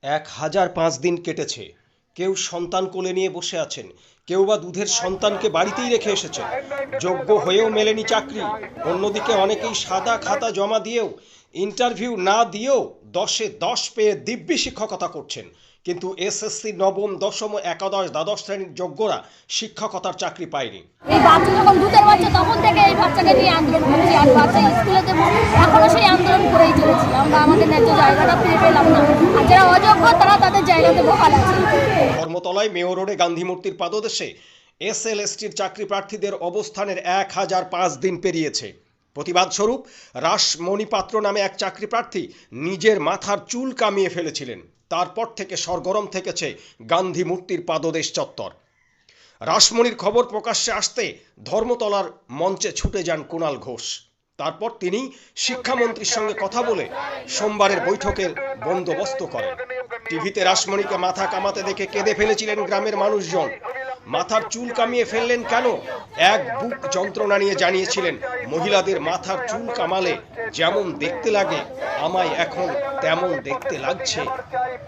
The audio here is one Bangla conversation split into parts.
1005 দিন কেটেছে। কেউ সন্তান কোলে নিয়ে বসে আছেন, কেউ বা দুধের সন্তানকে বাড়িতেই রেখে এসেছেন। যোগ্য হয়েও মেলেনি চাকরি। অন্যদিকে অনেকেই সাদা খাতা জমা দিয়েও, ইন্টারভিউ না দিয়েও 10-এ 10 পেয়ে দিব্যি শিক্ষকতা করছেন। কিন্তু এসএসসি নবম, দশম, একাদশ, দ্বাদশ শ্রেণীর যোগ্যরা শিক্ষকতার চাকরি পায়নি। এই বাচ্চা যখন দুধের বাচ্চা তখন থেকে এই বাচ্চাকে নিয়ে আন্দোলন করছি, আর বাচ্চা স্কুলে দেবো এখনো সেই আন্দোলন করেই চলেছি। আমরা আমাদের ন্যায্য জায়গাটা ফিরে পেলাম না, আর যারা অযোগ্য তারা তাদের জায়গাতে বহাল আছে। ধর্মতলায় মেয়র রোডে গান্ধী মূর্তির পাদদেশে এসএলএসটির চাকরি প্রার্থীদের অবস্থানের 1005 দিন পেরিয়েছে। প্রতিবাদ স্বরূপ রাসমণি পাত্র নামে এক চাকরি প্রার্থী নিজের মাথার চুল কামিয়ে ফেলেছিলেন। তারপর থেকে সরগরম থেকেছে গান্ধী মূর্তির পাদদেশ চত্বর। রাসমণির খবর প্রকাশ্যে আসতে ধর্মতলার মঞ্চে ছুটে যান কুণাল ঘোষ। তারপর তিনি শিক্ষামন্ত্রীর সঙ্গে কথা বলে সোমবারের বৈঠকের বন্দোবস্ত করেন। টিভিতে রাসমণিকে মাথা কামাতে দেখে কেঁদে ফেলেছিলেন গ্রামের মানুষজন। মাথার চুল কামিয়ে ফেললেন কেন? এক বুক যন্ত্রণা নিয়ে জানিয়েছিলেন, মহিলাদের মাথার চুল কামালে যেমন দেখতে লাগে আমায় এখন তেমন দেখতে লাগছে।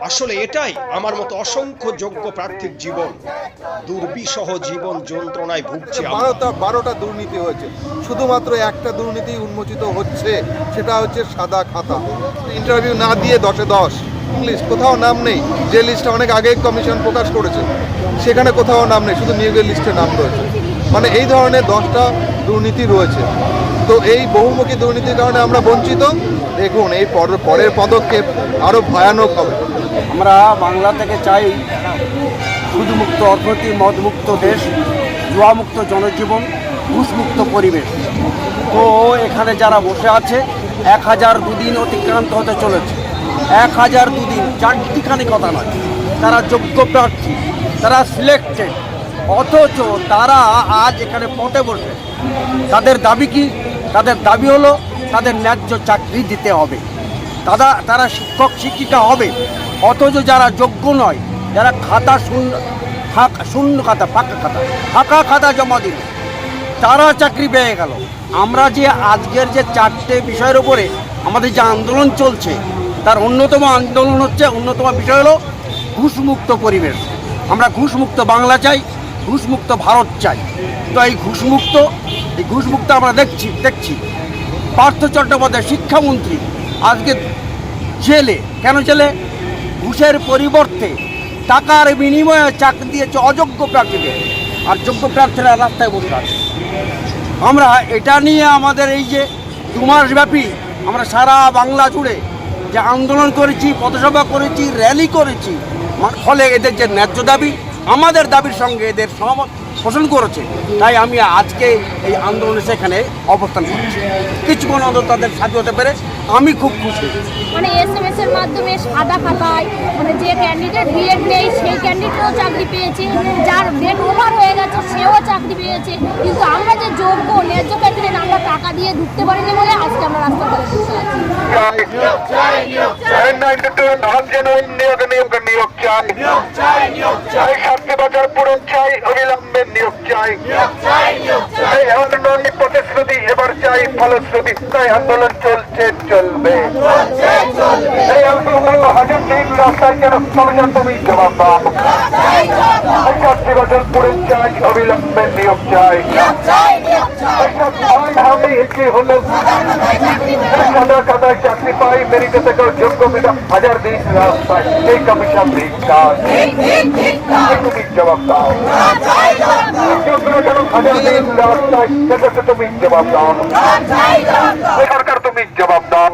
আসলে এটাই আমার মতো অসংখ্য যোগ্য প্রার্থীর জীবন। দুর্বিষহ জীবন যন্ত্রণায় ভুগছে। 12টা দুর্নীতি হয়েছে, শুধুমাত্র একটা দুর্নীতি উন্মোচিত হচ্ছে, সেটা হচ্ছে সাদা খাতা। ইন্টারভিউ না দিয়ে 10-এ 10 ইংলিশ, কোথাও নাম নেই। যে লিস্টটা অনেক আগে কমিশন প্রকাশ করেছে সেখানে কোথাও নাম নেই, শুধু নিয়োগের লিস্টে নাম রয়েছে। মানে এই ধরনের 10টা দুর্নীতি রয়েছে। তো এই বহুমুখী দুর্নীতির কারণে আমরা বঞ্চিত। দেখুন, এই পরের পদক্ষেপ আরও ভয়ানক হবে। আমরা বাংলা থেকে চাই সুদমুক্ত অর্থনীতি, মদমুক্ত দেশ, জুয়ামুক্ত জনজীবন, ঘুষমুক্ত পরিবেশ। তো এখানে যারা বসে আছে 1002 দিন অতিক্রান্ত হতে চলেছে। 1002 দিন, চারটিখানি কথা নয়। তারা যোগ্য প্রার্থী, তারা সিলেক্টেড, অথচ তারা আজ এখানে পথে বসে। তাদের দাবি কি? তাদের দাবি হলো তাদের ন্যায্য চাকরি দিতে হবে, তারা শিক্ষক শিক্ষিকা হবে। অথচ যারা যোগ্য নয়, যারা খাতা শূন্য খাতা, ফাঁকা খাতা জমা দিল, তারা চাকরি পেয়ে গেল। আমরা যে আজকের যে 4টে বিষয়ের উপরে আমাদের যে আন্দোলন চলছে, তার অন্যতম বিষয় হলো ঘুষমুক্ত পরিবেশ। আমরা ঘুষমুক্ত বাংলা চাই, ঘুষমুক্ত ভারত চাই। তো এই ঘুষমুক্ত আমরা দেখছি পার্থ চট্টোপাধ্যায় শিক্ষামন্ত্রী আজকে জেলে। কেন জেলে? ঘুষের পরিবর্তে টাকার বিনিময়ে চাকরি দিয়েছে অযোগ্য প্রার্থীদের, আর যোগ্য প্রার্থীরা রাস্তায় বসে আছে। আমরা এটা নিয়ে আমাদের এই যে 2 মাস ব্যাপী আমরা সারা বাংলা জুড়ে যে আন্দোলন করেছি, পথসভা করেছি, র্যালি করেছি, ফলে এদের যে ন্যায্য দাবি, আমাদের দাবির সঙ্গে এদের সহমত পোষণ করেছে। তাই আমি আজকে এই আন্দোলনে সেখানে অবস্থান করছি। কিছুক্ষণ অন্তত তাদের সাথে হতে পেরে আমি খুব খুশি। মানে SMS এর মাধ্যমে সাদা খাতায় মানে যে ক্যান্ডিডেট বিএড নেই সেই ক্যান্ডিডেটও চাকরি পেয়েছে, যার ডেট ওভার হয়ে গেছে সেও চাকরি পেয়েছে। কিন্তু আমরা যে যোগ্য ন্যায্য ক্যান্ডিডেট, আমরা টাকা দিয়ে ঢুকতে পারিনি বলে আজকে আমরা রাস্তা করে বসে আছি। প্রতিশ্রুতি এবার চাই ফলশ্রুতি, তাই আন্দোলন চলছে, চলবে। এই আন্দোলন হাজার দিন রাস্তায় কেন কমিশন তুমি জবাব দাও। 60 বছর পুরো চাই, অবিলম্বে নিয়োগ চাই। হলো সাদা কাদায় চাকরি পাই, মেরিটে থেকেও যোগ্য মেধা, 1000 দিন রাস্তায়, এই কমিশন তুমি জবাব দাও। 1000 দিন রাস্তায়, সেটা তুমি জবাব দাও। সরকার তুমি জবাব দাও।